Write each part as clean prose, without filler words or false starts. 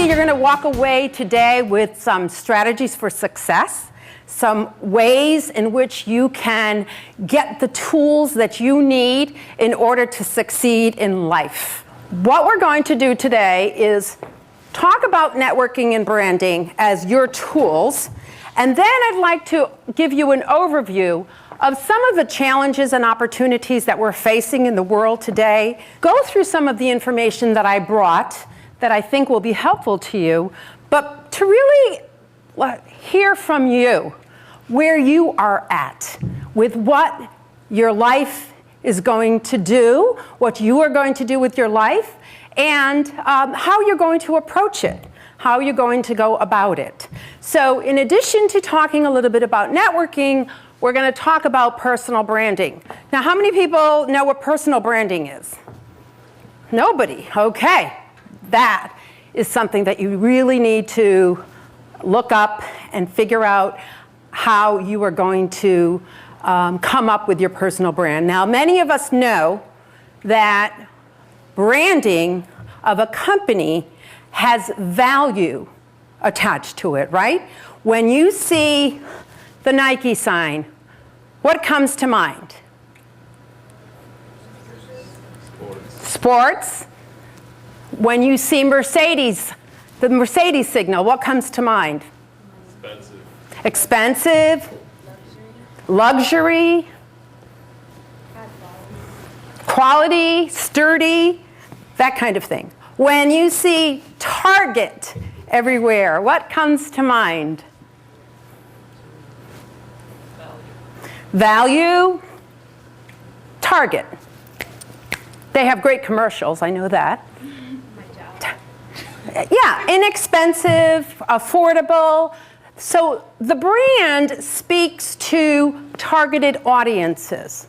Hopefully you're going to walk away today with some strategies for success, some ways in which you can get the tools that you need in order to succeed in life. What we're going to do today is talk about networking and branding as your tools, and then I'd like to give you an overview of some of the challenges and opportunities that we're facing in the world today, go through some of the information that I brought that I think will be helpful to you, but to really hear from you where you are at with what your life is going to do, what you are going to do with your life, and how you're going to approach it, how you're going to go about it. So in addition to talking a little bit about networking, we're going to talk about personal branding. Now, how many people know what personal branding is? Nobody. Okay. That is something that you really need to look up and figure out how you are going to come up with your personal brand. Now, many of us know that branding of a company has value attached to it, right? When you see the Nike sign, what comes to mind? Sports. When you see Mercedes, the Mercedes signal, what comes to mind? Expensive. Luxury. Quality, sturdy, that kind of thing. When you see Target everywhere, what comes to mind? Value. Target. They have great commercials, I know that. Yeah, inexpensive, affordable. So the brand speaks to targeted audiences.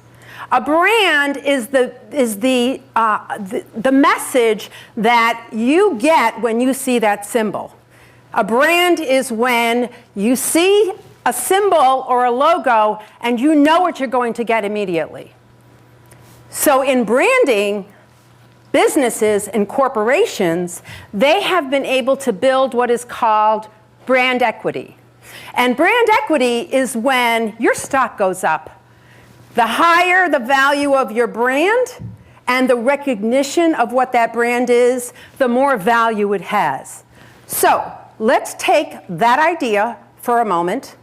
A brand is the message that you get when you see that symbol. A brand is when you see a symbol or a logo and you know what you're going to get immediately. So in branding, businesses and corporations, they have been able to build what is called brand equity. And brand equity is when your stock goes up. The higher the value of your brand and the recognition of what that brand is, the more value it has. So let's take that idea for a moment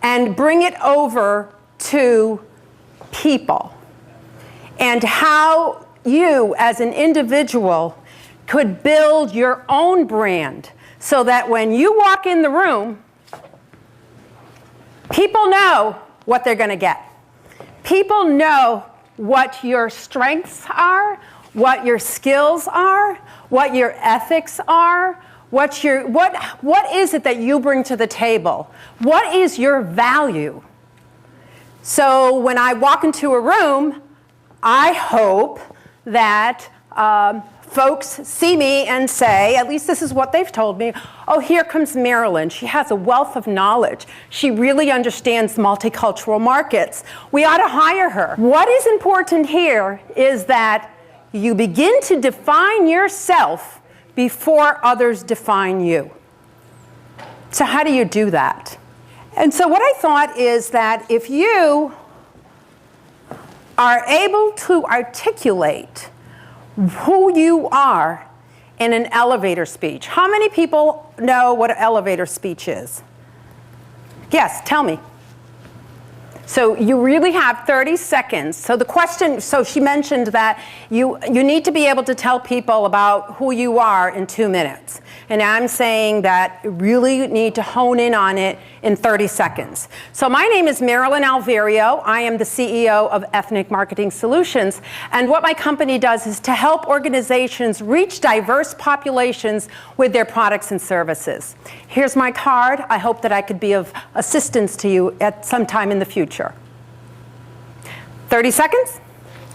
and bring it over to people and how you as an individual could build your own brand so that when you walk in the room, people know what they're going to get. People know what your strengths are, what your skills are, what your ethics are, what is it that you bring to the table? What is your value? So when I walk into a room, I hope that folks see me and say, at least this is what they've told me, oh, here comes Marilyn. She has a wealth of knowledge. She really understands multicultural markets. We ought to hire her. What is important here is that you begin to define yourself before others define you. So how do you do that? And so what I thought is that if you are able to articulate who you are in an elevator speech. How many people know what an elevator speech is? Yes, tell me. So you really have 30 seconds. So the question, so she mentioned that you need to be able to tell people about who you are in 2 minutes. And I'm saying that you really need to hone in on it in 30 seconds. So my name is Marilyn Alverio. I am the CEO of Ethnic Marketing Solutions. And what my company does is to help organizations reach diverse populations with their products and services. Here's my card. I hope that I could be of assistance to you at some time in the future. 30 seconds.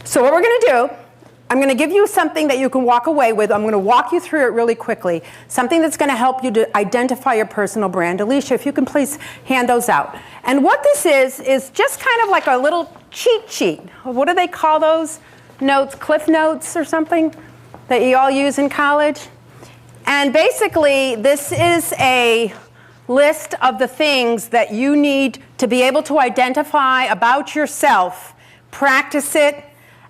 So what we're going to do, I'm going to give you something that you can walk away with. I'm going to walk you through it really quickly. Something that's going to help you to identify your personal brand. Alicia, if you can please hand those out. And what this is just kind of like a little cheat sheet. What do they call those notes? Cliff notes or something that you all use in college? And basically, this is a list of the things that you need to be able to identify about yourself, practice it,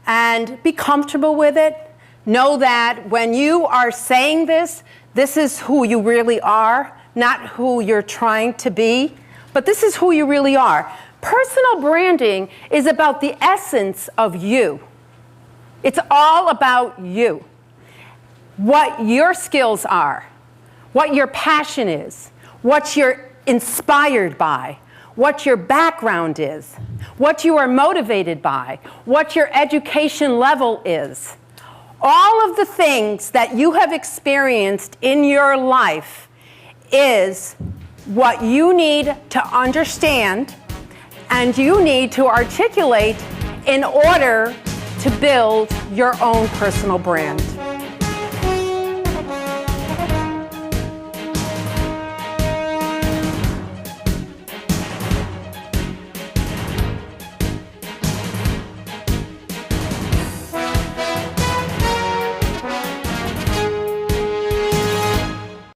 and be comfortable with it. Know that when you are saying this, this is who you really are, not who you're trying to be, but this is who you really are. Personal branding is about the essence of you. It's all about you. What your skills are, what your passion is, what you're inspired by, what your background is, what you are motivated by, what your education level is. All of the things that you have experienced in your life is what you need to understand and you need to articulate in order to build your own personal brand.